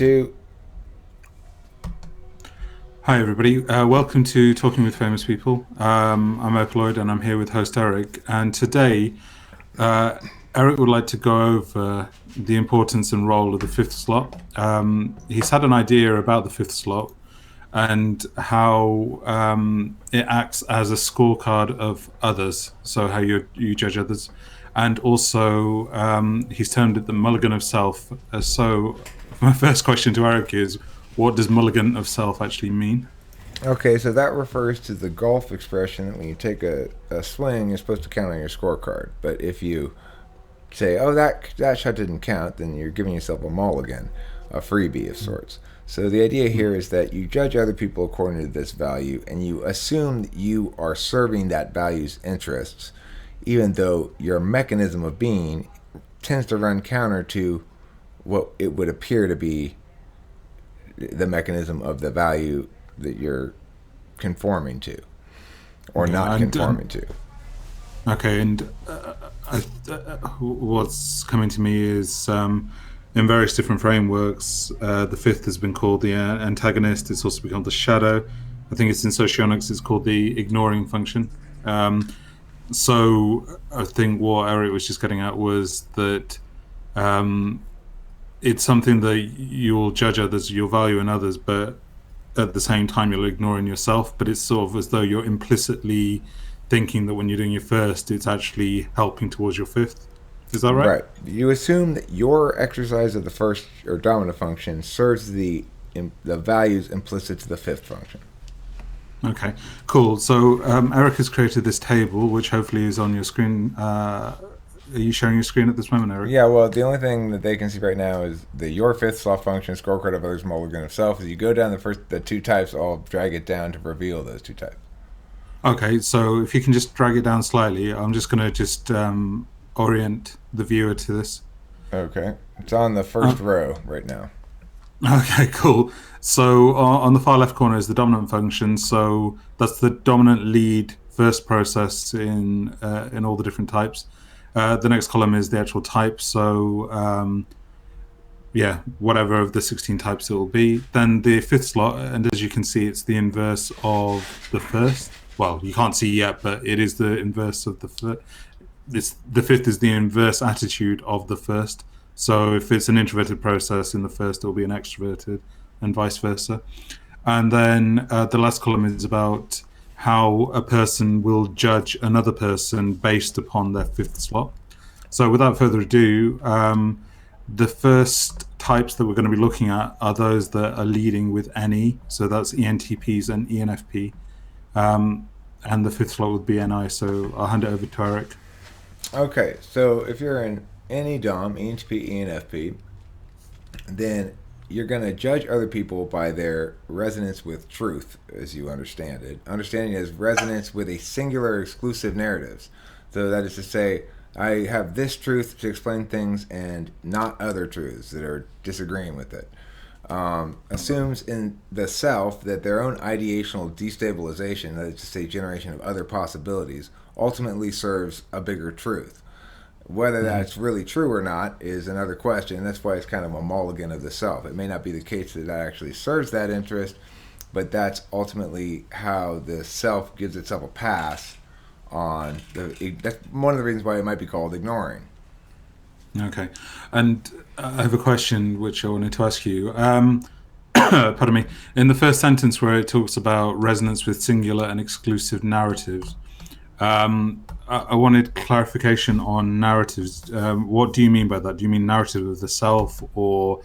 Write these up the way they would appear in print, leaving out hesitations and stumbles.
Do Hi, everybody. Welcome to Talking with Famous People. I'm Opaloid and I'm here with host Eric. And today, uh, Eric would like to go over the importance and role of the fifth slot. He's had an idea about the fifth slot and how it acts as a scorecard of others, so how you judge others. And also, he's termed it the mulligan of self. So, my first question to Eric is, what does mulligan of self actually mean? okay, so that refers to the golf expression that when you take a swing, you're supposed to count on your scorecard. But if you say, "Oh, that shot didn't count," then you're giving yourself a mulligan, a freebie of sorts. So the idea here is that you judge other people according to this value, and you assume that you are serving that value's interests, even though your mechanism of being tends to run counter to what it would appear to be the mechanism of the value that you're conforming to or Okay, not conforming to. okay, and what's coming to me is in various different frameworks. The fifth has been called the antagonist. It's also become the shadow. I think it's in Socionics. It's called the ignoring function. Um, so I think what Eric was just getting at was that um, it's something that you'll judge others, you'll value in others, but at the same time you'll ignore in yourself. But it's sort of as though you're implicitly thinking that when you're doing your first, it's actually helping towards your fifth. Is that right? Right. You assume that your exercise of the first or dominant function serves the values implicit to the fifth function. Okay, cool. So Eric has created this table, which hopefully is on your screen. Are you sharing your screen at this moment, Eric? Yeah, well, the only thing that they can see right now is the your fifth slot function, scorecard of others, mulligan of self. As you go down the two types, I'll drag it down to reveal those two types. Okay, so if you can just drag it down slightly, I'm just going to just orient the viewer to this. Okay. It's on the Uh, first row right now. Okay, cool. So on the far left corner is the dominant function. So that's the dominant lead first process in all the different types. The next column is the actual type. So yeah, whatever of the 16 types it will be. Then the fifth slot, and as you can see, it's the inverse of the first. Well, you can't see yet, but it is the inverse of the first. The fifth is the inverse attitude of the first. So if it's an introverted process in the first, it'll be an extroverted, and vice versa. And then the last column is about how a person will judge another person based upon their fifth slot. So without further ado, the first types that we're going to be looking at are those that are leading with NE. So that's ENTPs and ENFP. And the fifth slot would be NI. So I'll hand it over to Eric. Okay, so if you're in any DOM, ENTP, ENFP, then you're going to judge other people by their resonance with truth, as you understand it. Understanding it as resonance with a singular exclusive narratives. So that is to say, I have this truth to explain things and not other truths that are disagreeing with it. Assumes in the self that their own ideational destabilization, that is to say, generation of other possibilities, ultimately serves a bigger truth. Whether Mm-hmm. that's really true or not is another question. That's why it's kind of a mulligan of the self. It may not be the case that that actually serves that interest, but that's ultimately how the self gives itself a pass on the. That's one of the reasons why it might be called ignoring. Okay. And I have a question which I wanted to ask you. Pardon me. In the first sentence where it talks about resonance with singular and exclusive narratives, I wanted clarification on narratives. What do you mean by that? Do you mean narrative of the self or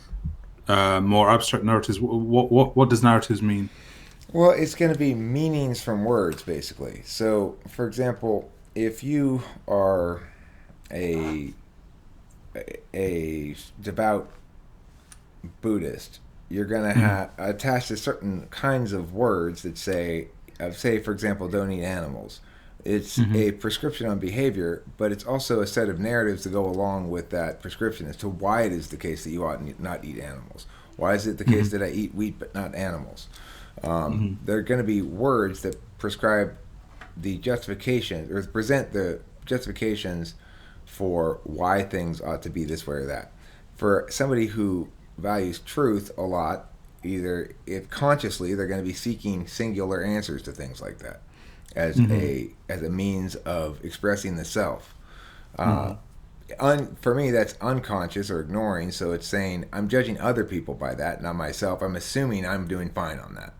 more abstract narratives? What does narratives mean? Well, it's going to be meanings from words, basically. So, for example, if you are a a devout Buddhist, you're going to Mm-hmm. have attached to certain kinds of words that say, for example, don't eat animals. It's Mm-hmm. a prescription on behavior, but it's also a set of narratives to go along with that prescription as to why it is the case that you ought not eat animals. Why is it the case Mm-hmm. that I eat wheat but not animals? Mm-hmm. There are going to be words that prescribe the justification or present the justifications for why things ought to be this way or that. For somebody who values truth a lot, either if consciously they're going to be seeking singular answers to things like that as a means of expressing the self. For me, that's unconscious or ignoring. So it's saying I'm judging other people by that, not myself. I'm assuming I'm doing fine on that.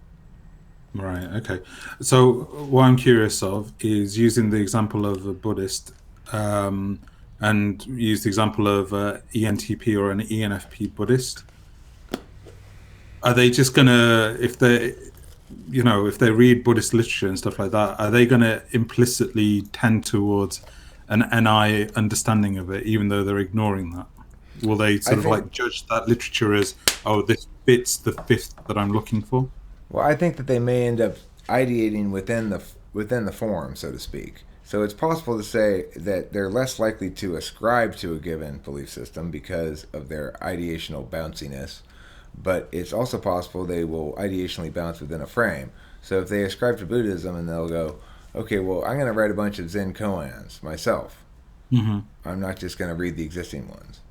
Right. Okay. So what I'm curious of is using the example of a Buddhist, and use the example of ENTP or an ENFP Buddhist. Are they just gonna, if they read Buddhist literature and stuff like that, are they gonna implicitly tend towards an NI understanding of it, even though they're ignoring that? Will they sort of like judge that literature as, oh, this fits the fifth that I'm looking for? Well, I think that they may end up ideating within the form, so to speak. So it's possible to say that they're less likely to ascribe to a given belief system because of their ideational bounciness, but it's also possible they will ideationally bounce within a frame. So if they ascribe to Buddhism and they'll go, okay, well, I'm going to write a bunch of Zen koans myself. I'm not just going to read the existing ones.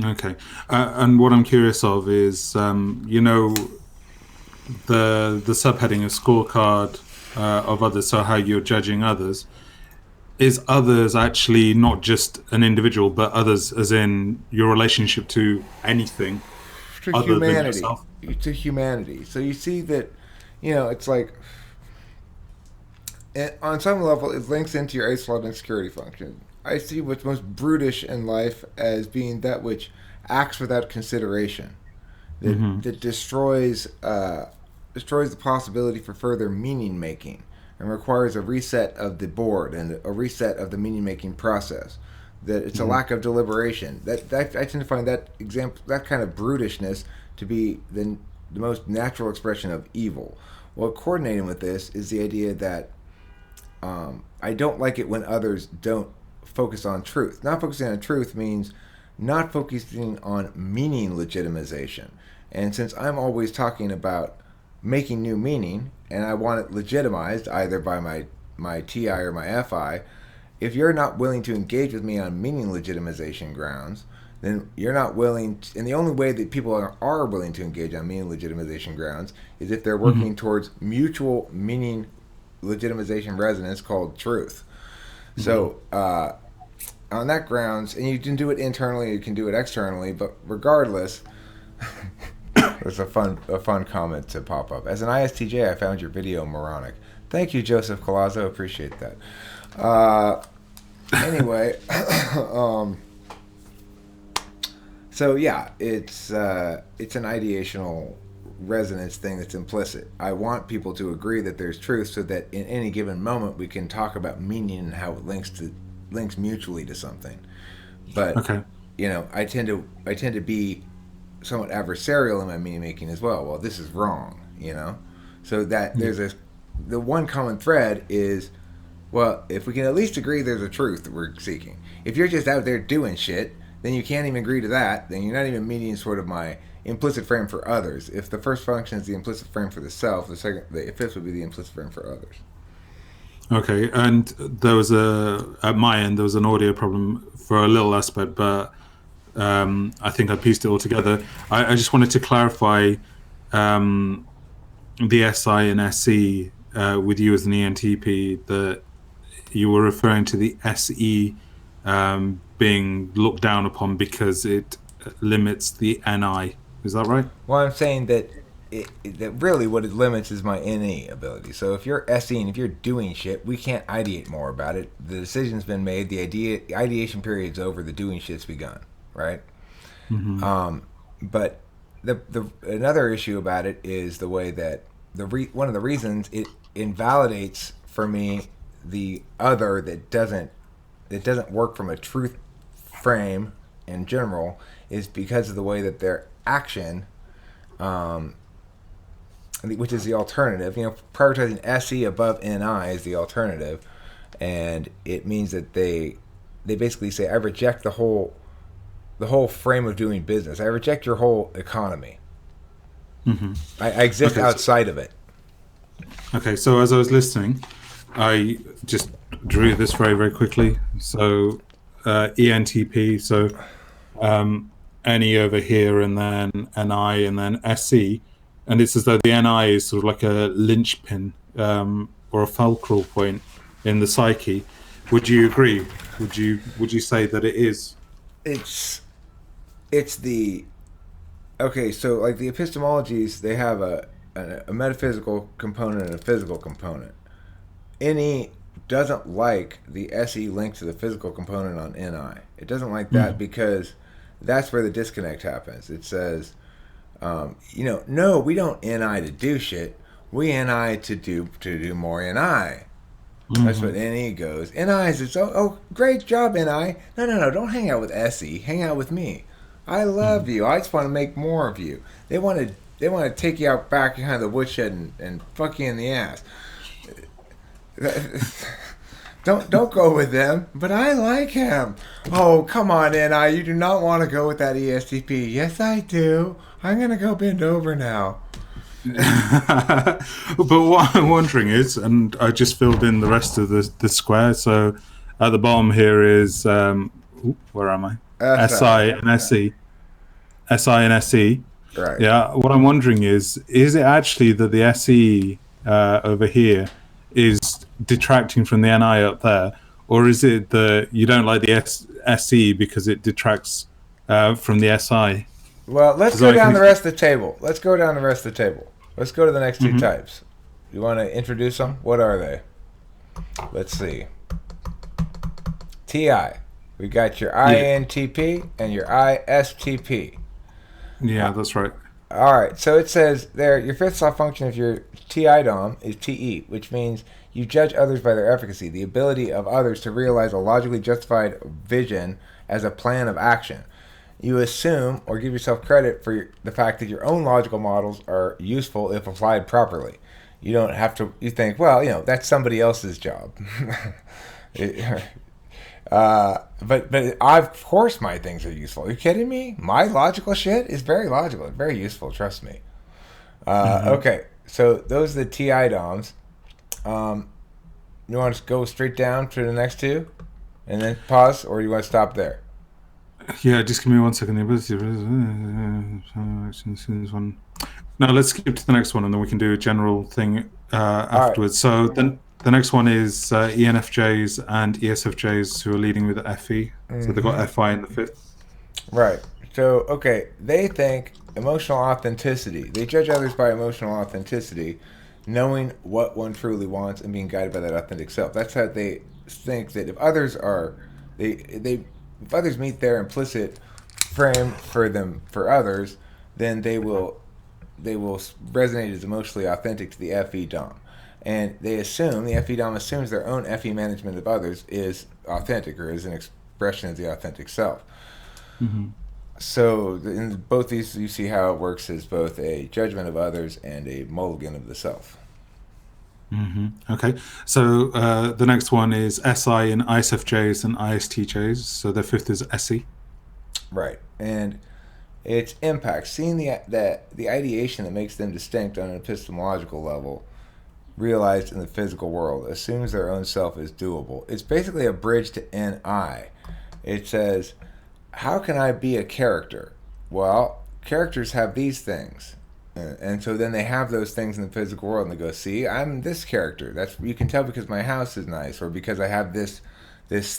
Okay. And what I'm curious of is, the subheading of scorecard of others, so how you're judging others. Is others actually not just an individual, but others as in your relationship to anything other than yourself? To humanity. So you see that, it's like, on some level, it links into your isolate security function. I see what's most brutish in life as being that which acts without consideration, that destroys the possibility for further meaning making, and requires a reset of the board and a reset of the meaning making process. That it's a lack of deliberation. That I tend to find that kind of brutishness to be the most natural expression of evil. Well, coordinating with this is the idea that I don't like it when others don't focus on truth. Not focusing on truth means not focusing on meaning legitimization. And since I'm always talking about making new meaning, and I want it legitimized either by my TI or my FI, if you're not willing to engage with me on meaning legitimization grounds, then you're not willing to, and the only way that people are willing to engage on meaning legitimization grounds is if they're working towards mutual meaning legitimization resonance called truth. So on that grounds, and you can do it internally, you can do it externally, but regardless, there's a fun comment to pop up. As an ISTJ, I found your video moronic. Thank you, Joseph Colazzo. Appreciate that. Anyway, so yeah, it's an ideational resonance thing that's implicit. I want people to agree that there's truth, so that in any given moment we can talk about meaning and how it links mutually to something. But I tend to be somewhat adversarial in my meaning making as well. Well, this is wrong, so that there's the one common thread is, well, if we can at least agree there's a truth that we're seeking. If you're just out there doing shit, then you can't even agree to that. Then you're not even meeting sort of my implicit frame for others. If the first function is the implicit frame for the self, the fifth would be the implicit frame for others. Okay, and at my end, there was an audio problem for a little aspect, but I think I pieced it all together. I just wanted to clarify the SI and SE with you as an ENTP, that you were referring to the SE being looked down upon because it limits the NI. Is that right? Well, I'm saying that that really what it limits is my NE ability. So if you're SE and if you're doing shit, we can't ideate more about it. The decision's been made. The ideation period's over. The doing shit's begun. Right? But the another issue about it is the way that one of the reasons it invalidates for me the other that doesn't work from a truth frame in general is because of the way that their action, which is the alternative. Prioritizing SE above NI is the alternative, and it means that they basically say, I reject the whole frame of doing business. I reject your whole economy. I exist outside of it. Okay, so as I was listening, I just drew this very, very quickly. So ENTP, so NE over here, and then NI, and then SE, and it's as though the NI is sort of like a linchpin or a fulcral point in the psyche. Would you agree? Would you say that it is? It's the okay. So like the epistemologies, they have a metaphysical component and a physical component. NE doesn't like the SE linked to the physical component on NI. It doesn't like that because that's where the disconnect happens. It says, no, we don't NI to do shit. We NI to do more NI. That's what NE goes. NI is great job, NI. No, don't hang out with SE. Hang out with me. I love you. I just want to make more of you. They want to take you out back behind the woodshed and fuck you in the ass. Don't go with them, but I like him. Oh, come on, NI. You do not want to go with that ESTP. Yes, I do. I'm going to go bend over now. But what I'm wondering is, and I just filled in the rest of the square, so at the bottom here is, where am I? SI and SE. SI and SE. Right. Yeah, what I'm wondering is it actually that the SE over here is detracting from the NI up there, or is it that you don't like the SE because it detracts from the SI? Well, let's go down the rest of the table. Let's go to the next two types. You want to introduce them? What are they? Let's see. TI. We got your INTP and your ISTP. Yeah, that's right. All right. So it says there, your fifth slot function of your TI DOM is TE, which means you judge others by their efficacy, the ability of others to realize a logically justified vision as a plan of action. You assume or give yourself credit for the fact that your own logical models are useful if applied properly. You don't have to, you think, well, that's somebody else's job. But of course my things are useful. Are you kidding me? My logical shit is very logical, very useful, trust me. Okay, so those are the TI DOMs. You want to go straight down to the next two and then pause, or you want to stop there? Yeah, just give me 1 second. No, let's skip to the next one, and then we can do a general thing afterwards. Right. So then the next one is ENFJs and ESFJs who are leading with FE. So they've got FI in the fifth. Right. So, okay, they think emotional authenticity. They judge others by emotional authenticity, knowing what one truly wants and being guided by that authentic self. That's how they think that if others are, if others meet their implicit frame for others, then they will resonate as emotionally authentic to the FE DOM. And the FE DOM assumes their own FE management of others is authentic or is an expression of the authentic self. So in both these, you see how it works as both a judgment of others and a mulligan of the self. Okay, so the next one is SI in ISFJs and ISTJs. So the fifth is SE. Right, and its impact, seeing the ideation that makes them distinct on an epistemological level, realized in the physical world, assumes their own self is doable. It's basically a bridge to NI. It says, how can I be a character? Well, characters have these things. And so then they have those things in the physical world, and they go, see, I'm this character. That's, you can tell because my house is nice, or because I have this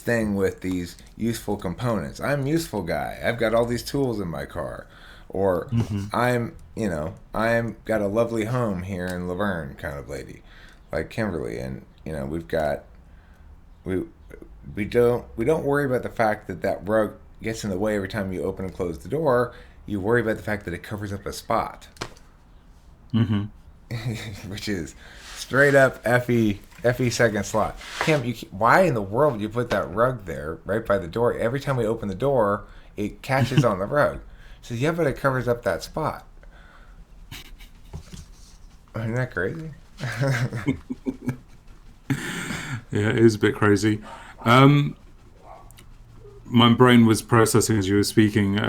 thing with these useful components. I'm a useful guy. I've got all these tools in my car. Or I'm got a lovely home here in Laverne kind of lady, like Kimberly. And, we don't worry about the fact that rug gets in the way every time you open and close the door. You worry about the fact that it covers up a spot. Which is straight up FE second slot. Kim, why in the world would you put that rug there right by the door? Every time we open the door, it catches on the rug. So yeah, but it covers up that spot. Isn't that crazy? Yeah, it is a bit crazy. My brain was processing as you were speaking.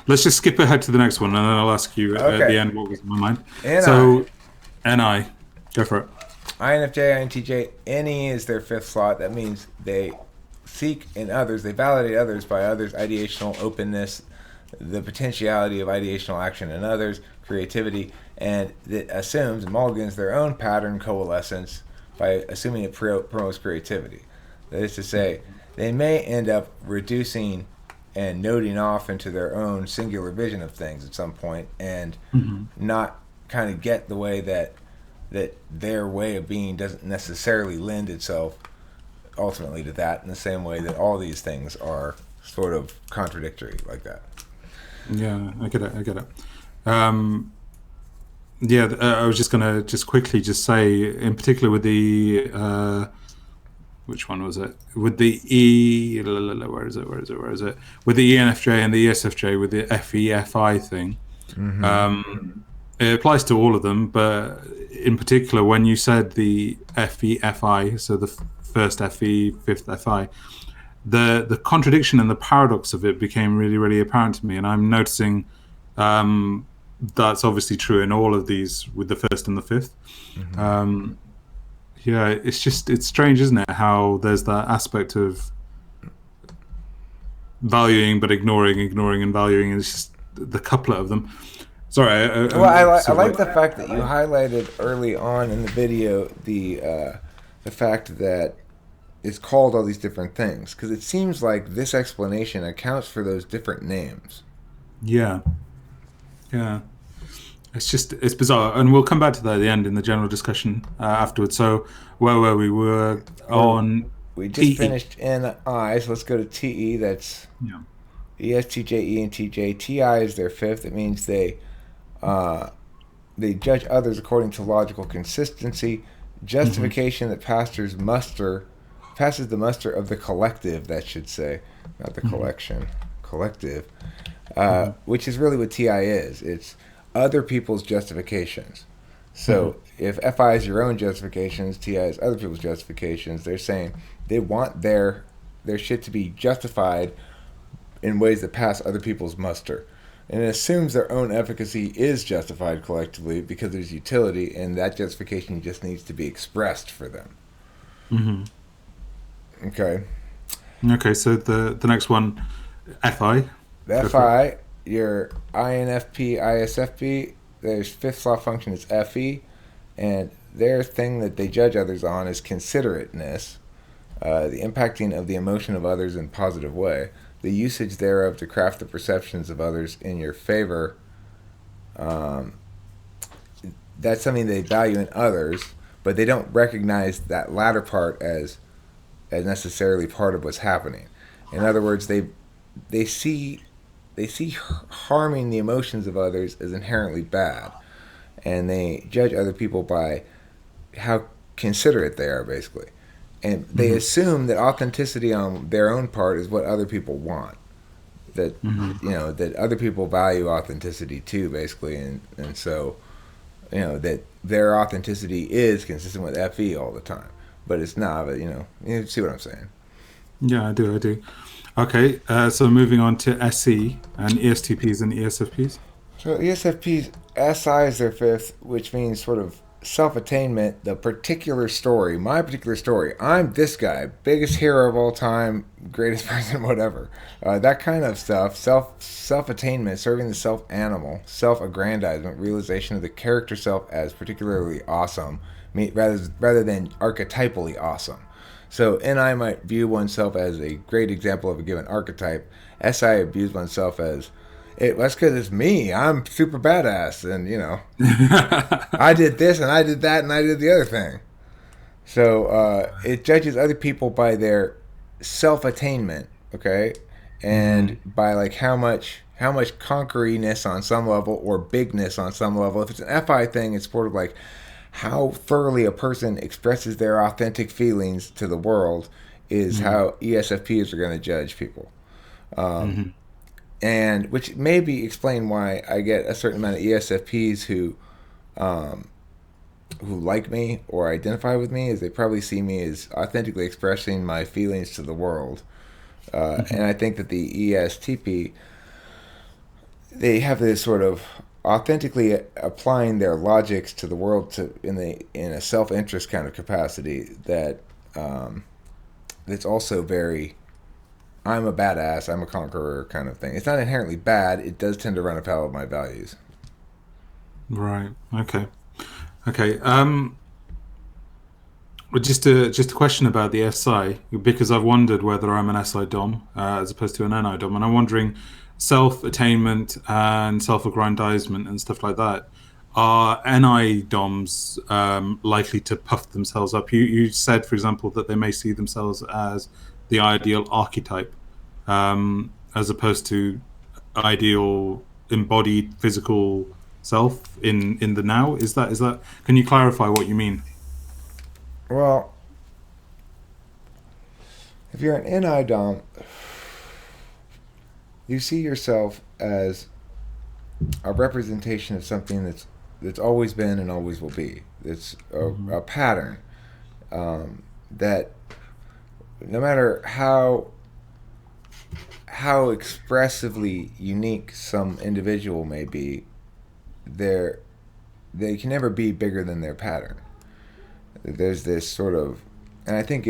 Let's just skip ahead to the next one, and then I'll ask you at the end what was in my mind. NI, go for it. INFJ, INTJ, NE is their fifth slot. That means they seek in others, they validate others by others' ideational openness, the potentiality of ideational action in others, creativity, and it assumes and mulligans their own pattern coalescence by assuming it promotes creativity. That is to say, they may end up reducing and noting off into their own singular vision of things at some point, and not kind of get the way that their way of being doesn't necessarily lend itself ultimately to that, in the same way that all these things are sort of contradictory like that. Yeah, I get it. I was just going to quickly say, in particular with the which one was it? With the where is it? With the ENFJ and the ESFJ, with the FE-FI thing. It applies to all of them, but in particular, when you said the FE-FI, so the first FE, fifth FI, the contradiction and the paradox of it became really, really apparent to me, and I'm noticing that's obviously true in all of these with the first and the fifth. It's strange, isn't it, how there's that aspect of valuing but ignoring and valuing, and it's just the couplet of them. Sorry. I like the fact that you highlighted early on in the video the fact that it's called all these different things, because it seems like this explanation accounts for those different names. Yeah. It's bizarre, and we'll come back to that at the end in the general discussion afterwards. So where were we? We're on. We just finished NI, so let's go to TE. That's ESTJ, ENTJ. TI is their fifth. It means they judge others according to logical consistency, justification that passes the muster of the collective. That should say, not the collection. Collective, which is really what TI is. It's other people's justifications. So if FI is your own justifications, TI is other people's justifications. They're saying they want their shit to be justified in ways that pass other people's muster. And it assumes their own efficacy is justified collectively because there's utility, and that justification just needs to be expressed for them. Okay, so the next one, FI. The FI, your INFP, ISFP, their fifth slot function is FE, and their thing that they judge others on is considerateness, the impacting of the emotion of others in a positive way, the usage thereof to craft the perceptions of others in your favor. That's something they value in others, but they don't recognize that latter part as necessarily part of what's happening. In other words, they see harming the emotions of others as inherently bad, and they judge other people by how considerate they are, basically. And they assume that authenticity on their own part is what other people want. That that other people value authenticity too, basically, and so that their authenticity is consistent with FE all the time, but it's not. But you see what I'm saying? Yeah, I do. Okay, so moving on to SE and ESTPs and ESFPs. So ESFPs, SI is their fifth, which means sort of self-attainment, the particular story, my particular story. I'm this guy, biggest hero of all time, greatest person, whatever. That kind of stuff, self-attainment, serving the self-animal, self-aggrandizement, realization of the character self as particularly awesome, rather than archetypally awesome. So NI might view oneself as a great example of a given archetype. SI views oneself as, that's because it's me. I'm super badass, and I did this and I did that and I did the other thing. So it judges other people by their self-attainment, okay, and by like how much conqueriness on some level or bigness on some level. If it's an FI thing, it's sort of like how thoroughly a person expresses their authentic feelings to the world is how ESFPs are going to judge people. And which maybe explain why I get a certain amount of ESFPs who like me or identify with me, is they probably see me as authentically expressing my feelings to the world. And I think that the ESTP, they have this sort of authentically applying their logics to the world in a self-interest kind of capacity that that's also very, I'm a badass, I'm a conqueror kind of thing. It's not inherently bad. It does tend to run afoul of my values. Right. Okay. Okay. But just a question about the SI, because I've wondered whether I'm an SI Dom as opposed to an NI Dom, and I'm wondering self-attainment and self-aggrandizement and stuff like that. Are NI DOMs likely to puff themselves up? You said, for example, that they may see themselves as the ideal archetype, as opposed to ideal embodied physical self in the now. Is that? Can you clarify what you mean? Well, if you're an NI Dom, you see yourself as a representation of something that's always been and always will be. It's a pattern that no matter how expressively unique some individual may be, they can never be bigger than their pattern. There's this sort of, and I think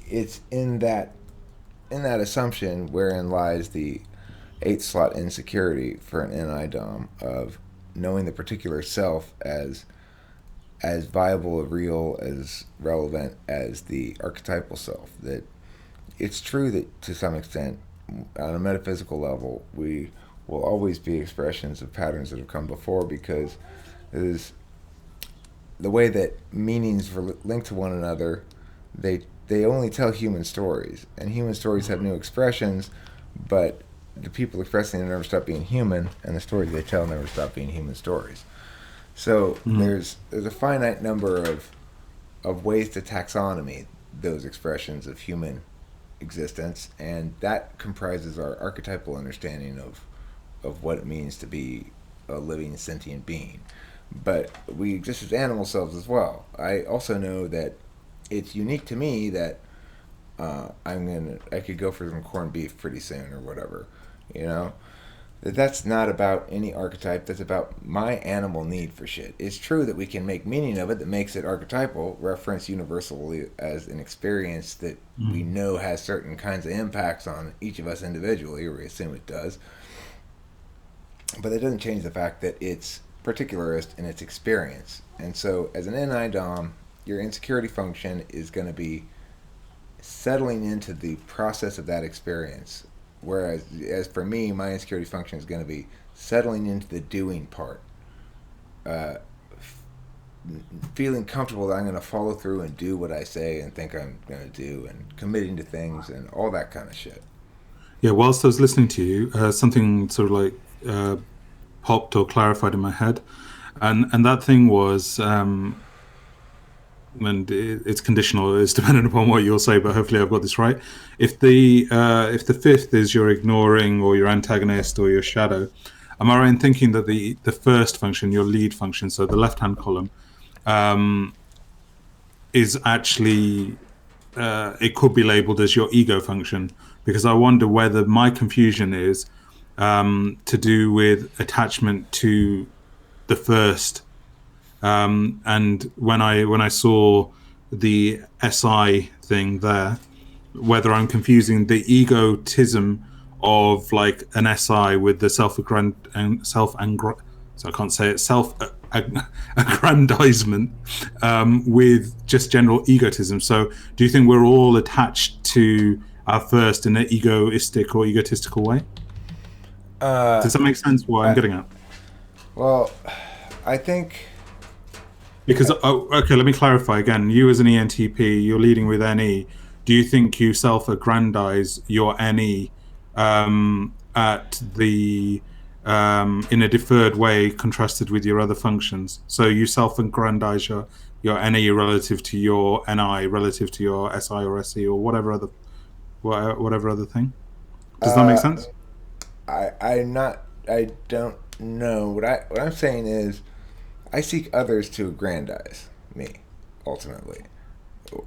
it's in that assumption wherein lies the eighth slot insecurity for an NI Dom of knowing the particular self as viable, as real, as relevant as the archetypal self. That it's true that to some extent, on a metaphysical level, we will always be expressions of patterns that have come before, because it is the way that meanings are linked to one another. They only tell human stories, and human stories have new expressions, but the people expressing them never stop being human, and the stories they tell never stop being human stories. So there's a finite number of ways to taxonomy those expressions of human existence, and that comprises our archetypal understanding of what it means to be a living sentient being. But we exist as animal selves as well. I also know that it's unique to me that I could go for some corned beef pretty soon or whatever, you know. That's not about any archetype. That's about my animal need for shit. It's true that we can make meaning of it that makes it archetypal, reference universally as an experience that we know has certain kinds of impacts on each of us individually, or we assume it does. But that doesn't change the fact that it's particularist in its experience. And so as an NI Dom, your insecurity function is going to be settling into the process of that experience. Whereas, as for me, my insecurity function is going to be settling into the doing part. Feeling comfortable that I'm going to follow through and do what I say and think I'm going to do, and committing to things and all that kind of shit. Yeah, whilst I was listening to you, something sort of like popped or clarified in my head, and that thing was, and it's conditional. It's dependent upon what you'll say, but hopefully I've got this right. If the fifth is your ignoring or your antagonist or your shadow, am I right in thinking that the first function, your lead function, so the left-hand column, is actually it could be labeled as your ego function? Because I wonder whether my confusion is to do with attachment to the first. And when I saw the SI thing there, whether I'm confusing the egotism of like an SI with the self-aggrandizement with just general egotism. So do you think we're all attached to our first in an egoistic or egotistical way? Does that make sense what I'm getting at? Well, I think... Because, okay, let me clarify again. You as an ENTP, you're leading with NE. Do you think you self-aggrandize your NE at the in a deferred way contrasted with your other functions? So you self-aggrandize your NE relative to your NI, relative to your SI or SE or whatever other thing? Does that make sense? I don't know. What I'm saying is, I seek others to aggrandize me, ultimately.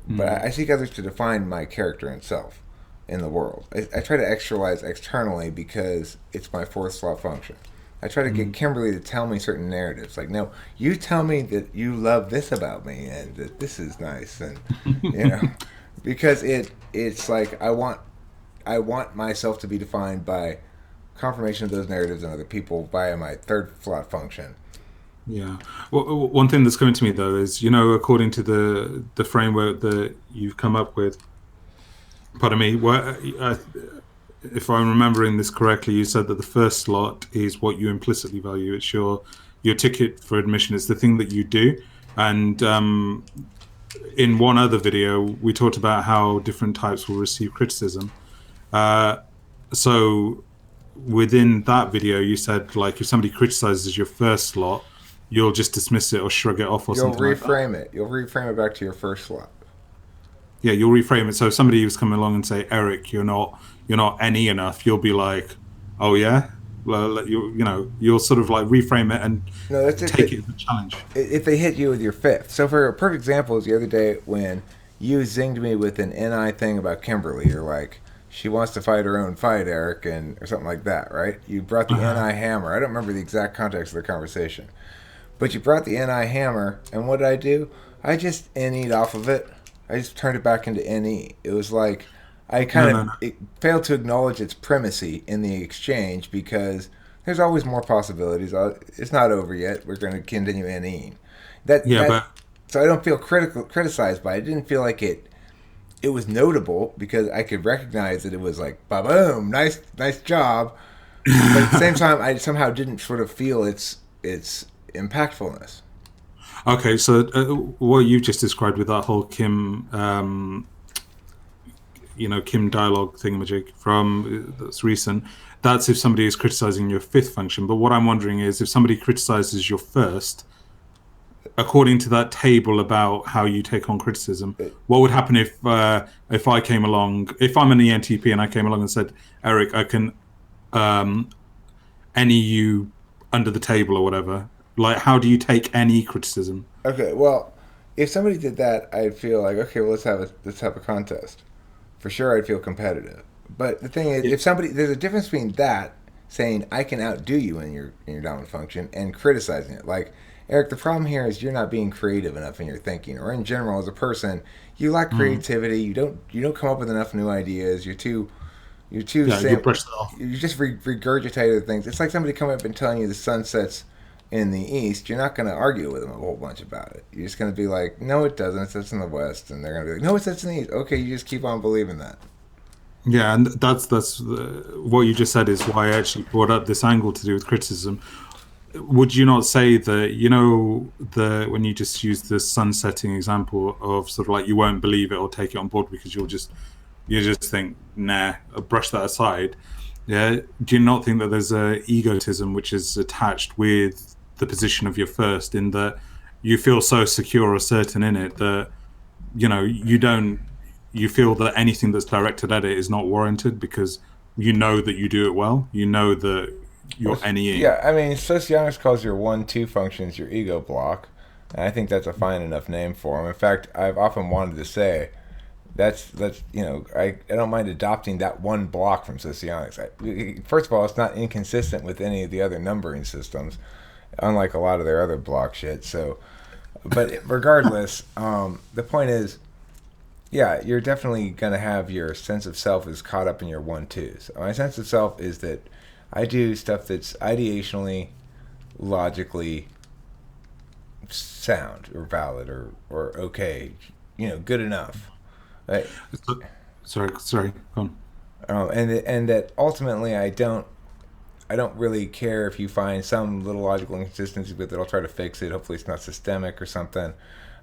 But I seek others to define my character and self in the world. I try to actualize externally because it's my fourth slot function. I try to get Kimberly to tell me certain narratives. Like, no, you tell me that you love this about me and that this is nice. And, you know, because it's like I want myself to be defined by confirmation of those narratives in other people via my third slot function. Yeah. Well, one thing that's coming to me though is, according to the framework that you've come up with, pardon me, if I'm remembering this correctly, you said that the first slot is what you implicitly value. It's your ticket for admission. It's the thing that you do. And in one other video, we talked about how different types will receive criticism. So within that video, you said, like, if somebody criticizes your first slot, you'll just dismiss it or shrug it off or You'll something like that. reframe it. You'll reframe it back to your first slot. Yeah, you'll reframe it. So if somebody was coming along and say, Eric, you're not any enough, you'll be like, oh yeah? Well, you'll sort of like reframe it and take it as a challenge. If they hit you with your fifth. So for a perfect example is the other day when you zinged me with an NI thing about Kimberly. You're like, she wants to fight her own fight, Eric, or something like that, right? You brought the NI hammer. I don't remember the exact context of the conversation. But you brought the NI hammer, and what did I do? I just NE'd off of it. I just turned it back into NE. It was like I it failed to acknowledge its primacy in the exchange because there's always more possibilities. It's not over yet. We're going to continue NEing. So I don't feel criticized by it. I didn't feel like it was notable because I could recognize that it was like, ba-boom, nice job. But at the same time, I somehow didn't sort of feel its impactfulness. Okay, so what you've just described with that whole Kim dialogue thingamajig that's recent, that's if somebody is criticizing your fifth function. But what I'm wondering is if somebody criticizes your first, according to that table about how you take on criticism, what would happen if I came along, if I'm an ENTP and I came along and said, Eric, I can NE you under the table or whatever? Like, how do you take any criticism? Okay, well, if somebody did that, I'd feel like, okay, well, let's have a contest. For sure, I'd feel competitive. But the thing is, there's a difference between that saying I can outdo you in your dominant function and criticizing it. Like, Eric, the problem here is you're not being creative enough in your thinking, or in general as a person, you lack creativity. You don't come up with enough new ideas. You're too. You brush that off. You just regurgitate the things. It's like somebody coming up and telling you the sun sets in the east. You're not going to argue with them a whole bunch about it. You're just going to be like, no, it doesn't. It sets in the west, and they're going to be like, no, it sets in the east. Okay, you just keep on believing that. Yeah, and that's what you just said is why I actually brought up this angle to do with criticism. Would you not say that when you just use the sun setting example of sort of like you won't believe it or take it on board because you just think, nah, I'll brush that aside? Yeah, do you not think that there's a egotism which is attached with the position of your first, in that you feel so secure or certain in it that you feel that anything that's directed at it is not warranted because you know that you do it well, you know that you're NEing. Yeah, I mean, Socionics calls your 1-2 functions your ego block, and I think that's a fine enough name for them. In fact, I've often wanted to say that's I don't mind adopting that one block from Socionics. First of all, it's not inconsistent with any of the other numbering systems, unlike a lot of their other block shit. So, but regardless, the point is, yeah, you're definitely going to have your sense of self is caught up in your 1-2s. My sense of self is that I do stuff that's ideationally, logically sound or valid or okay, good enough. Right? Sorry, go on. And that ultimately I don't really care if you find some little logical inconsistency with it. I'll try to fix it. Hopefully it's not systemic or something.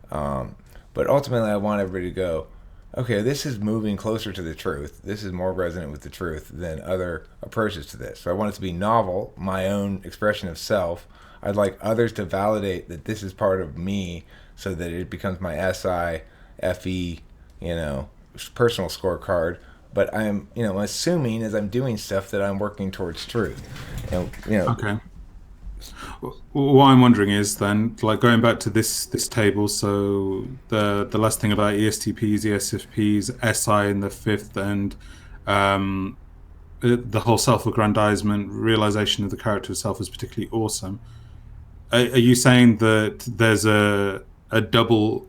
But ultimately I want everybody to go, okay, this is moving closer to the truth. This is more resonant with the truth than other approaches to this. So I want it to be novel, my own expression of self. I'd like others to validate that this is part of me so that it becomes my SI, FE, personal scorecard. But I'm, assuming as I'm doing stuff that I'm working towards truth. Okay. What I'm wondering is then, like, going back to this table, so the last thing about ESTPs, ESFPs, SI in the fifth, and the whole self-aggrandizement, realization of the character of self is particularly awesome. Are you saying that there's a double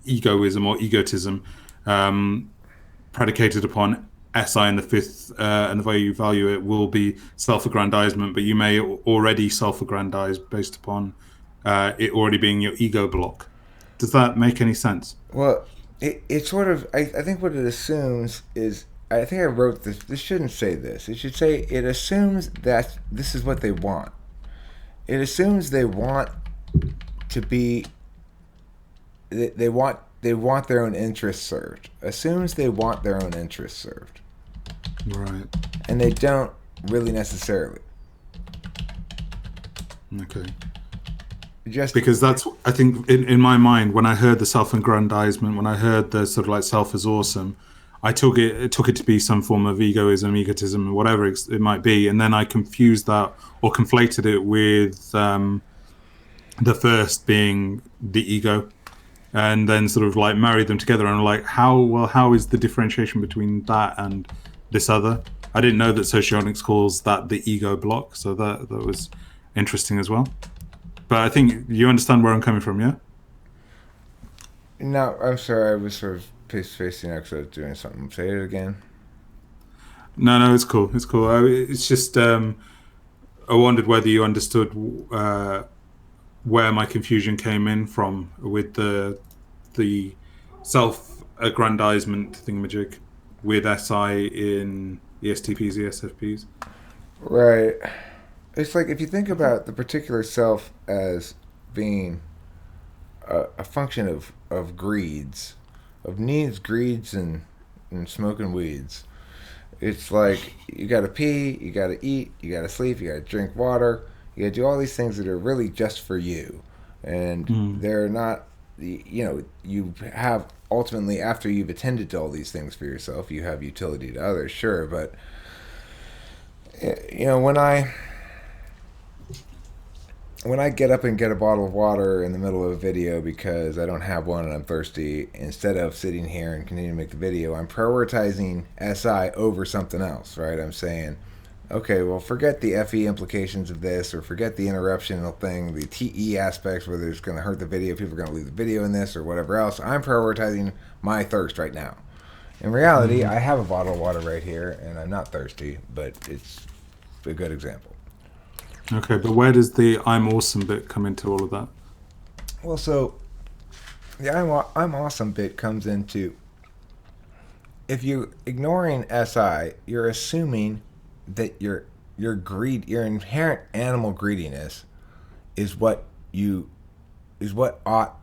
egoism or egotism, predicated upon SI in the fifth, and the way you value it will be self-aggrandizement, but you may already self-aggrandize based upon it already being your ego block. Does that make any sense? Well, it sort of, I think what it assumes is, I think I wrote this. This shouldn't say this. It should say it assumes that this is what they want. It assumes they want to be. They want their own interests served. Assumes they want their own interests served. Right. And they don't really necessarily. Okay. Just because that's, I think, in my mind, when I heard the self-aggrandizement, when I heard the sort of like self is awesome, I took it to be some form of egoism, egotism, whatever it might be, and then I confused that or conflated it with the first being the ego, and then sort of like married them together. And I'm like, how is the differentiation between that and this other? I didn't know that Socionics calls that the ego block, so that was interesting as well. But I think you understand where I'm coming from, yeah? No, I'm sorry. I was sort of facing out because I was doing something. Say it again. No, it's cool. It's cool. It's just I wondered whether you understood where my confusion came in from with the self-aggrandizement thingamajig with SI in ESTPs, ESFPs. Right. It's like if you think about the particular self as being a function of greeds, of needs, greeds, and smoking weeds. It's like you gotta pee, you gotta eat, you gotta sleep, you gotta drink water, you gotta do all these things that are really just for you. And they're not, you have ultimately, after you've attended to all these things for yourself, you have utility to others, sure, but when I get up and get a bottle of water in the middle of a video because I don't have one and I'm thirsty, instead of sitting here and continuing to make the video, I'm prioritizing SI over something else, right? I'm saying, okay, well, forget the FE implications of this, or forget the interruptional thing, the TE aspects, whether it's going to hurt the video, people are going to leave the video in this, or whatever else. I'm prioritizing my thirst right now. In reality, I have a bottle of water right here, and I'm not thirsty, but it's a good example. Okay, but where does the I'm awesome bit come into all of that? Well, so the I'm awesome bit comes into, if you're ignoring SI, you're assuming that your inherent animal greediness is what ought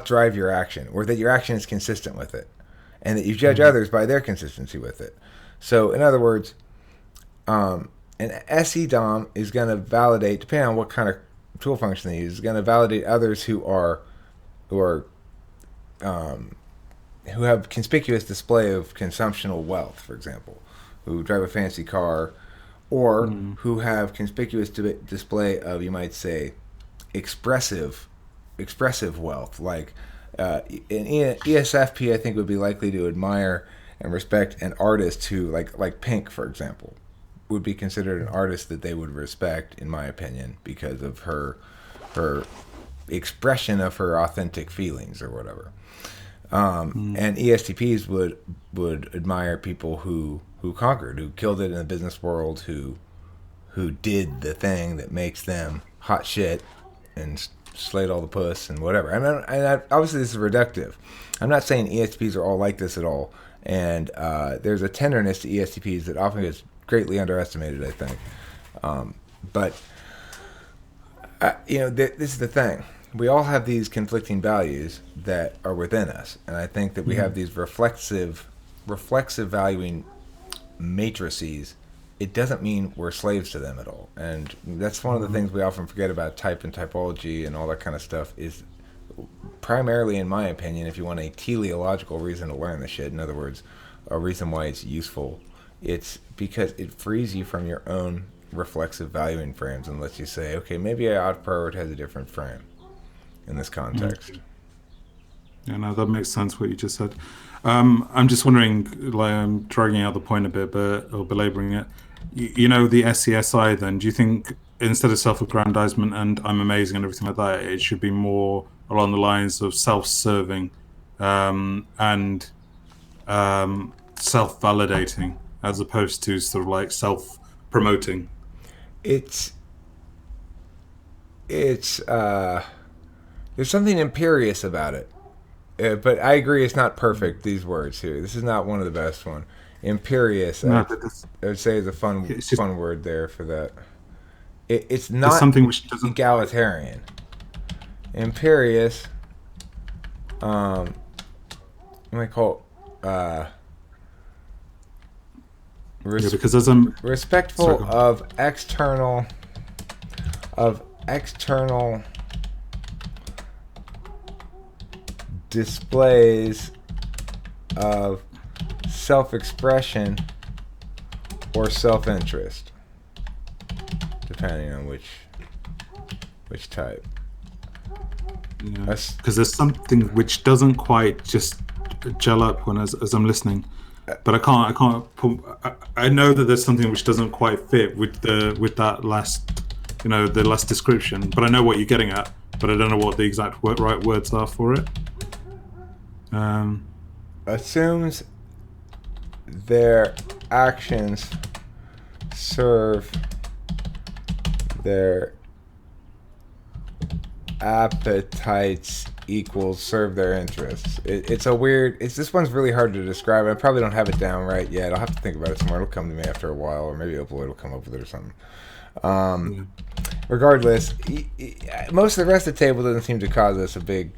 drive your action, or that your action is consistent with it, and that you judge others by their consistency with it. So, in other words, an SE Dom is going to validate, depending on what kind of tool function they use, is going to validate others who have conspicuous display of consumptional wealth, for example, who drive a fancy car, or who have conspicuous display of, you might say, expressive wealth. Like an ESFP, I think, would be likely to admire and respect an artist who, like Pink, for example, would be considered an artist that they would respect, in my opinion, because of her expression of her authentic feelings or whatever. And ESTPs would admire people who conquered, who killed it in the business world, who did the thing that makes them hot shit and slayed all the puss and whatever. Obviously this is reductive. I'm not saying ESTPs are all like this at all. And there's a tenderness to ESTPs that often gets greatly underestimated, I think. This is the thing. We all have these conflicting values that are within us, and I think that we have these reflexive valuing matrices. It doesn't mean we're slaves to them at all, and that's one of the things we often forget about type and typology and all that kind of stuff. Is primarily, in my opinion, if you want a teleological reason to learn the shit, in other words, a reason why it's useful, it's because it frees you from your own reflexive valuing frames and lets you say, okay, maybe I ought to prioritize a different frame in this context. Yeah, no, that makes sense what you just said. I'm just wondering, like, I'm dragging out the point a bit, or belaboring it. The SCSI then, do you think instead of self-aggrandizement and I'm amazing and everything like that, it should be more along the lines of self-serving and self-validating, as opposed to sort of like self-promoting. It's there's something imperious about it. But I agree, it's not perfect. These words here. This is not one of the best one. Imperious. No, I would say is a fun word there for that. It's not something which doesn't egalitarian. Imperious. You might call because as I'm respectful of external displays of self-expression or self-interest, depending on which type. Because there's something which doesn't quite just gel up when as I'm listening, but I can't I know that there's something which doesn't quite fit with that last, the last description, but I know what you're getting at, but I don't know what the exact right words are for it. Assumes their actions serve their appetites equals serve their interests. It's this one's really hard to describe. I probably don't have it down right yet. I'll have to think about it some more. It'll come to me after a while, or maybe Opaloid will come up with it or something. Regardless, most of the rest of the table doesn't seem to cause us a big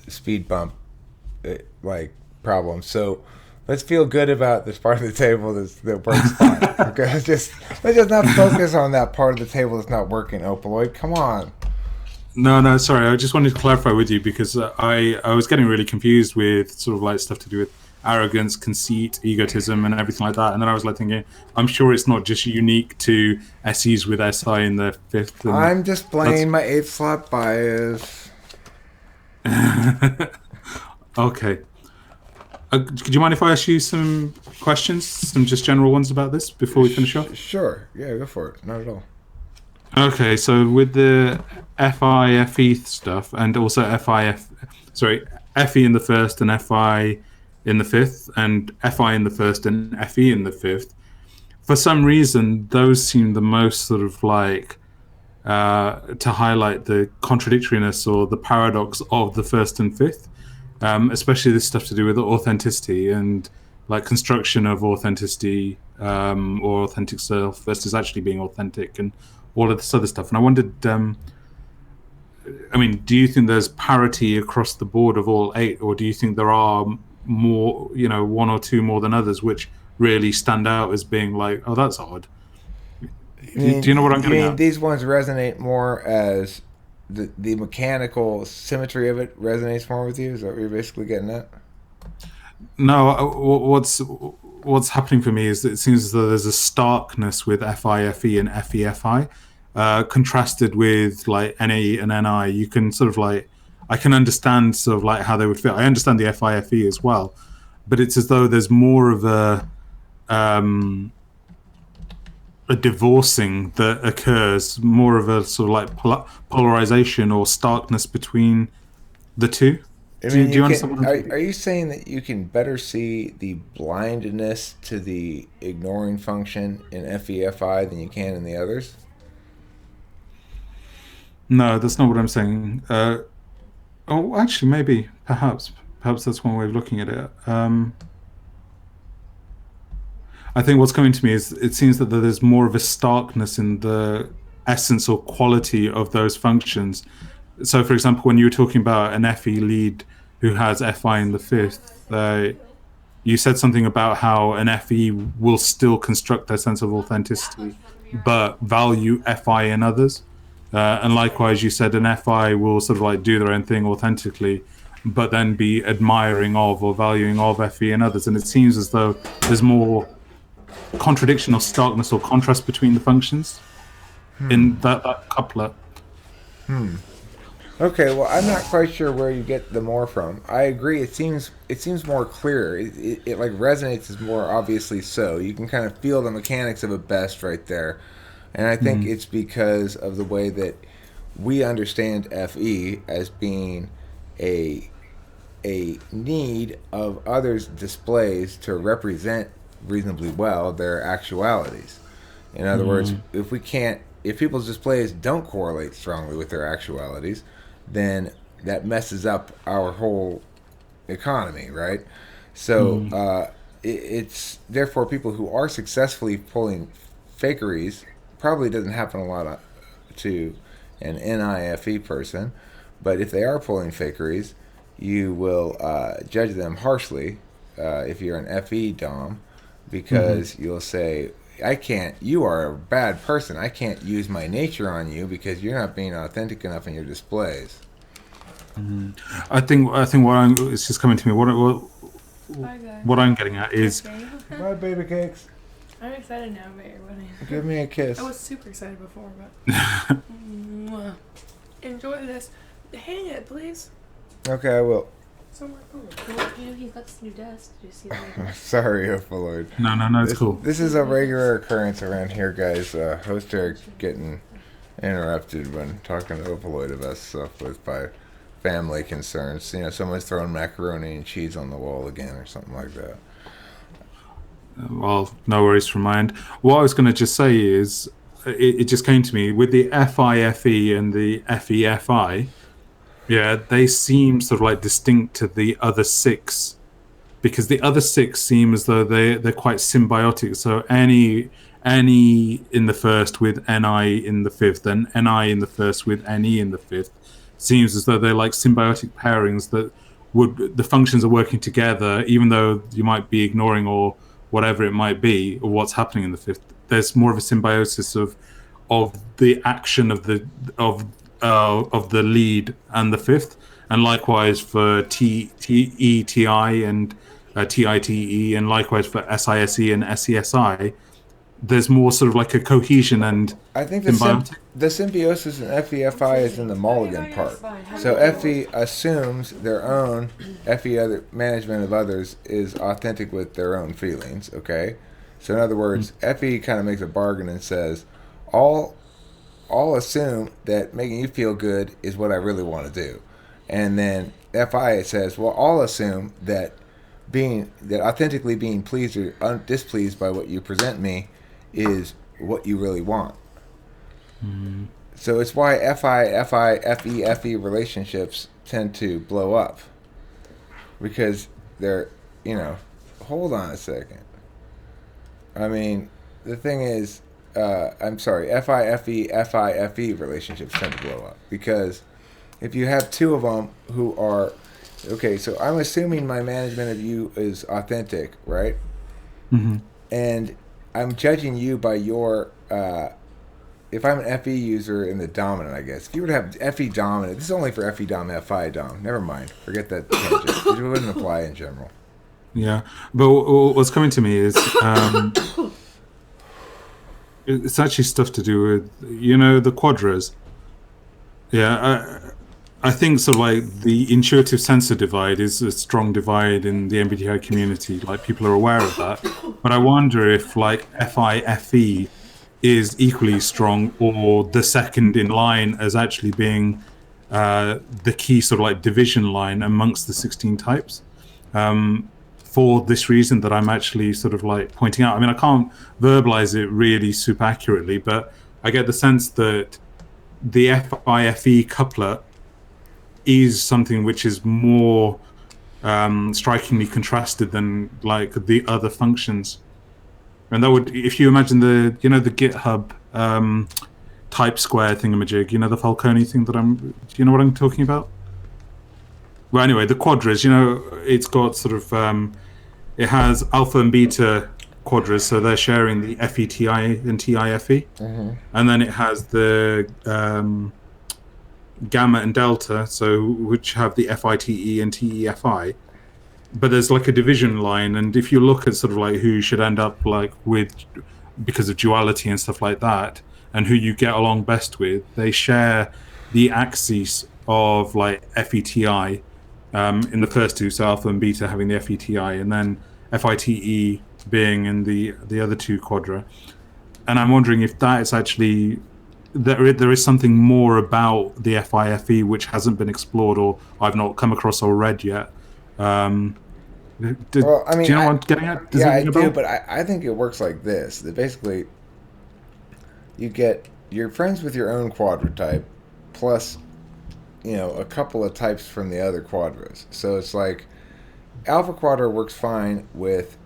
speed bump like problem. So let's feel good about this part of the table that works fine. Okay, let's just not focus on that part of the table that's not working. Opaloid, come on. No, sorry. I just wanted to clarify with you because I was getting really confused with sort of like stuff to do with arrogance, conceit, egotism, and everything like that. And then I was like thinking, I'm sure it's not just unique to SEs with SI in the fifth. I'm displaying my 8th slot bias. Okay. Do you mind if I ask you some questions, some just general ones about this before we finish off? Sure. Yeah, go for it. Not at all. Okay, so with the FE stuff, and also FE in the first and FI in the fifth, and FI in the first and FE in the fifth, for some reason, those seem the most sort of like to highlight the contradictoriness or the paradox of the first and fifth, especially this stuff to do with authenticity and like construction of authenticity or authentic self versus actually being authentic and all of this other stuff. And I wondered, do you think there's parity across the board of all 8, or do you think there are more, one or two more than others, which really stand out as being like, oh, that's odd? Do you know what I'm getting at? These ones resonate more as the mechanical symmetry of it resonates more with you? Is that what you're basically getting at? No, what's happening for me is that it seems as though there's a starkness with FI-FE and FE-FI, contrasted with like NA and NI. You can sort of like, I can understand sort of like how they would fit. I understand the FI-FE as well, but it's as though there's more of a divorcing that occurs, more of a sort of like polarization or starkness between the two. Do you understand? Are you saying that you can better see the blindness to the ignoring function in FE-FI than you can in the others? No, that's not what I'm saying. Actually, maybe, perhaps that's one way of looking at it. I think what's coming to me is it seems that there's more of a starkness in the essence or quality of those functions. So, for example, when you were talking about an FE lead who has FI in the fifth, you said something about how an FE will still construct their sense of authenticity, but value FI in others. And likewise, you said an FI will sort of like do their own thing authentically, but then be admiring of or valuing of FE in others. And it seems as though there's more contradiction or starkness or contrast between the functions in that couplet. Okay, well, I'm not quite sure where you get the more from. I agree. It seems more clear. It like resonates as more obviously so. You can kind of feel the mechanics of it best right there, and I think it's because of the way that we understand FE as being a need of others' displays to represent reasonably well their actualities. In other words, if people's displays don't correlate strongly with their actualities, then that messes up our whole economy, right? So it's therefore people who are successfully pulling fakeries probably doesn't happen a lot to an NIFE person, but if they are pulling fakeries, you will judge them harshly if you're an FE Dom, because you'll say, I can't, you are a bad person. I can't use my nature on you because you're not being authentic enough in your displays. I think it's just coming to me. What I'm getting at is, Bye, baby cakes. I'm excited now about your wedding. Give me a kiss. I was super excited before, but enjoy this. Hang it, please. Okay, I will. Somewhere cool. Well, he's got this new desk. Did you see that? Sorry, Opaloid. no, it's cool. This is a regular occurrence around here, guys. Host Eric getting interrupted when talking to Opaloid about stuff by family concerns. You know, someone's throwing macaroni and cheese on the wall again or something like that. Well, no worries from my end. What I was going to just say is, it just came to me with the FIFE and the FEFI. Yeah, they seem sort of like distinct to the other six, because the other six seem as though they're quite symbiotic. So any in the first with NI in the fifth, and NI in the first with NE in the fifth, seems as though they're like symbiotic pairings that the functions are working together, even though you might be ignoring or whatever it might be, or what's happening in the fifth. There's more of a symbiosis of the action of the lead and the fifth, and likewise for TETI and TITE, and likewise for SISE and SESI. There's more sort of like a cohesion and I think the symbiosis in FEFI is in the mulligan part. So FE assumes their own FE other management of others is authentic with their own feelings. Okay, so in other words, FE kind of makes a bargain and says, all assume that making you feel good is what I really want to do, and then FI says, well, all assume that authentically being pleased or displeased by what you present me is what you really want. So it's why FE relationships tend to blow up, because they're, hold on a second. I mean, the thing is, I'm sorry, FIFE relationships tend to blow up, because if you have two of them who are, okay, so I'm assuming my management of you is authentic, right? And I'm judging you by your, if I'm an FE user in the dominant, I guess. If you were to have FE dominant, this is only for FE dom, FI dom. Never mind. Forget that tangent. It wouldn't apply in general. Yeah, but what's coming to me is, it's actually stuff to do with, the quadras. Yeah, I think sort of like the intuitive sensor divide is a strong divide in the MBTI community. Like, people are aware of that. But I wonder if like FIFE is equally strong, or the second in line as actually being the key sort of like division line amongst the 16 types. For this reason that I'm actually sort of like pointing out. I mean, I can't verbalize it really super accurately, but I get the sense that the FIFE couplet is something which is more strikingly contrasted than like the other functions. And that would, if you imagine the GitHub type square thingamajig, the Falcone thing that do you know what I'm talking about? Well, anyway, the quadras, it's got sort of, it has alpha and beta quadras, so they're sharing the FETI and TIFE. And then it has the gamma and delta, so which have the FITE and TEFI. But there's like a division line, and if you look at sort of like who you should end up like with because of duality and stuff like that, and who you get along best with, they share the axis of like FETI in the first two, so alpha and beta having the FETI, and then FITE being in the other two quadra. And I'm wondering if that is actually there is something more about the FIFE which hasn't been explored or I've not come across or read yet. Well, I mean, do you know what I'm getting at? Does yeah, it I ring a do, bell? but I think it works like this. That basically, you're friends with your own quadra type, plus, a couple of types from the other quadras. So it's like, Alpha Quadra works fine with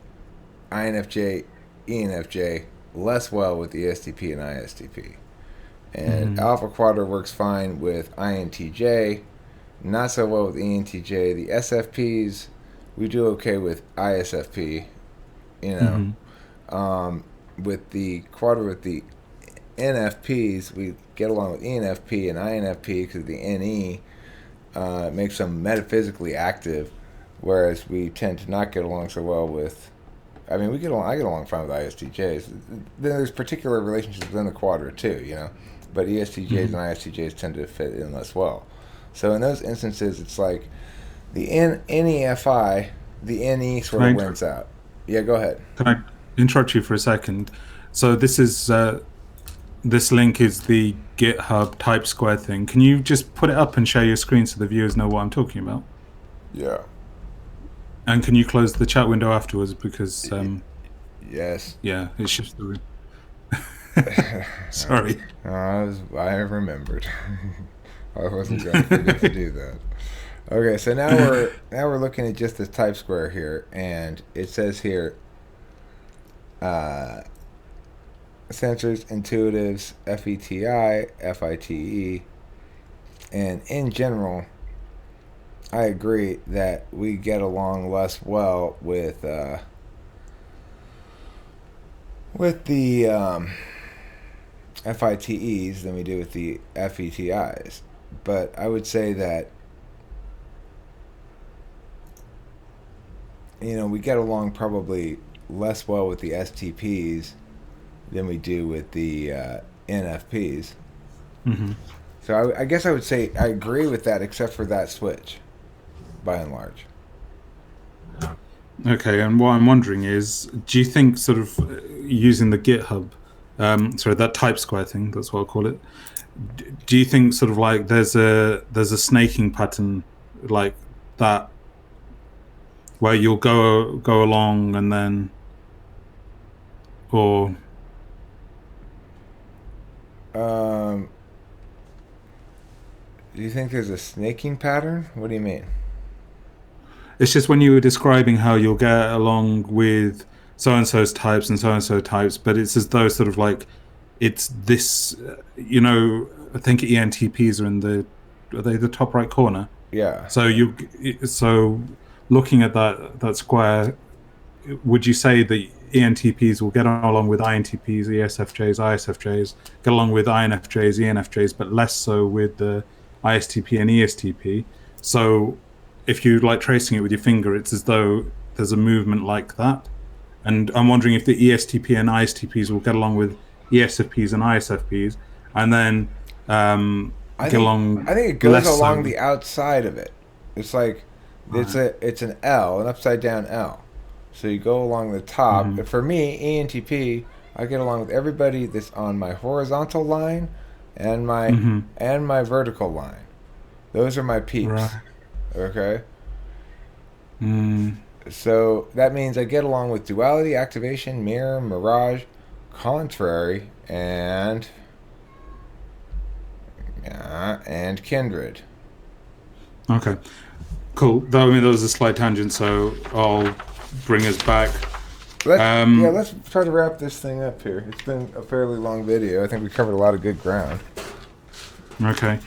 INFJ, ENFJ, less well with ESTP and ISTP. And Alpha Quadra works fine with INTJ, not so well with ENTJ. The SFPs, we do okay with ISFP, with the Quadra with the NFPs, we get along with ENFP and INFP because the NE makes them metaphysically active, whereas we tend to not get along so well with. I mean, I get along fine with ISTJs. Then there's particular relationships within the Quadra too, but ESTJs and ISTJs tend to fit in less well. So in those instances, it's like the NEFI, the NE sort of wins out. Yeah, go ahead. Can I interrupt you for a second? So this link is the GitHub type square thing. Can you just put it up and share your screen so the viewers know what I'm talking about? Yeah. And can you close the chat window afterwards because yes. Yeah, it's just the sorry. I remembered. I wasn't going to forget to do that. Okay, so now we're looking at just this type square here, and it says here sensors, intuitives, FETI, FITE, and in general, I agree that we get along less well with the FITEs than we do with the FETIs. But I would say that we get along probably less well with the STPs than we do with the NFPs. So I guess I would say I agree with that, except for that switch, by and large. Okay, and what I'm wondering is, do you think sort of using the GitHub, that type square thing, that's what I'll call it, do you think sort of like there's a snaking pattern like that where you'll go along and then, or do you think there's a snaking pattern? What do you mean? It's just when you were describing how you'll get along with so-and-so's types and so-and-so types, but it's as though sort of like it's this, I think ENTPs are they the top right corner? Yeah. So looking at that square, would you say that ENTPs will get along with INTPs, ESFJs, ISFJs, get along with INFJs, ENFJs, but less so with the ISTP and ESTP? So if you like tracing it with your finger, it's as though there's a movement like that. And I'm wondering if the ESTP and ISTPs will get along with ESFPs and ISFPs, and then I think it goes along the outside of it. It's like it's an L, an upside down L. So you go along the top. For me, ENTP, I get along with everybody that's on my horizontal line and my vertical line. Those are my peeps. Right. Okay. So that means I get along with duality, activation, mirror, mirage, contrary, and kindred. Okay, cool. That was a slight tangent, so I'll bring us back. Let's try to wrap this thing up here. It's been a fairly long video. I think we covered a lot of good ground. Okay.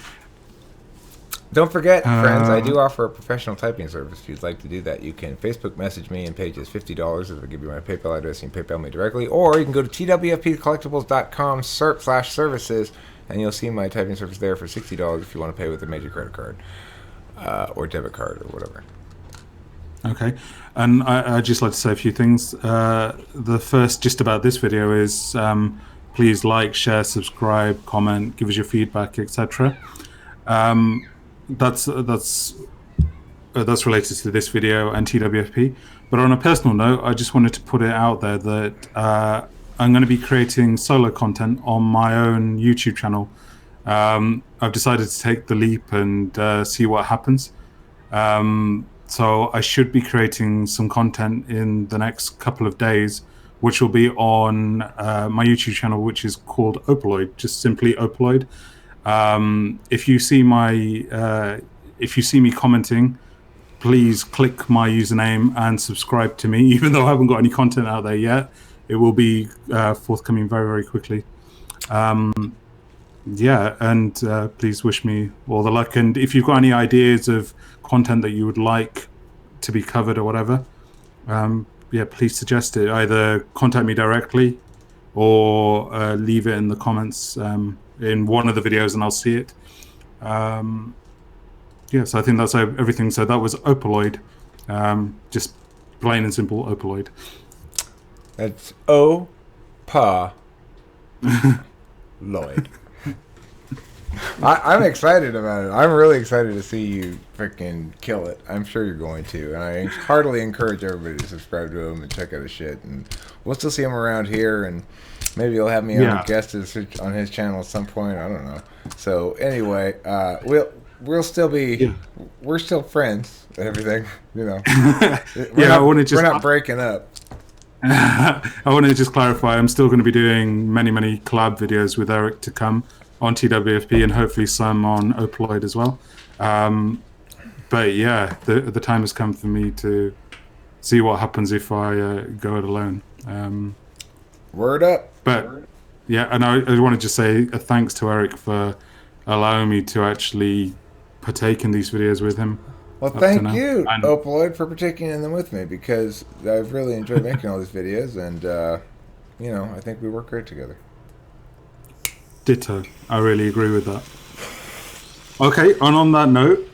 Don't forget, friends, I do offer a professional typing service. If you'd like to do that, you can Facebook message me and pay just $50. If I give you my PayPal address, you can PayPal me directly. Or you can go to twfpcollectibles.com/services, and you'll see my typing service there for $60 if you want to pay with a major credit card or debit card or whatever. Okay. And I'd just like to say a few things. The first, just about this video, is please like, share, subscribe, comment, give us your feedback, etc. That's related to this video and TWFP. But on a personal note, I just wanted to put it out there that I'm going to be creating solo content on my own YouTube channel. I've decided to take the leap and see what happens. So I should be creating some content in the next couple of days, which will be on my YouTube channel, which is called Opaloid, just simply Opaloid. If you see me commenting, please click my username and subscribe to me, even though I haven't got any content out there yet. It will be forthcoming very, very quickly. Yeah, and please wish me all the luck. And if you've got any ideas of content that you would like to be covered or whatever, yeah, please suggest it. Either contact me directly or leave it in the comments in one of the videos and I'll see it. Yeah, so I think that's everything. So that was Opaloid. Just plain and simple Opaloid. That's O-Pa Lloyd. I'm excited about it. I'm really excited to see you freaking kill it. I'm sure you're going to. And I heartily encourage everybody to subscribe to him and check out his shit. And we'll still see him around here. And maybe he'll have me on a guest on his channel at some point. I don't know. So anyway, we'll still be. Yeah. We're still friends and everything. You know. We're not breaking up. I want to just clarify. I'm still going to be doing many collab videos with Eric to come on TwFP and hopefully some on Opaloid as well. But yeah, the time has come for me to see what happens if I go it alone. Word up. But yeah, and I want to just say a thanks to Eric for allowing me to actually partake in these videos with him. Well, thank you, Opaloid, for partaking in them with me, because I've really enjoyed making all these videos, and I think we work great together. Ditto. I really agree with that. Okay, and on that note,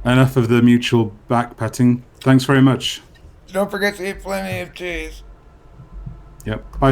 enough of the mutual back patting. Thanks very much. Don't forget to eat plenty of cheese. Yep. Bye.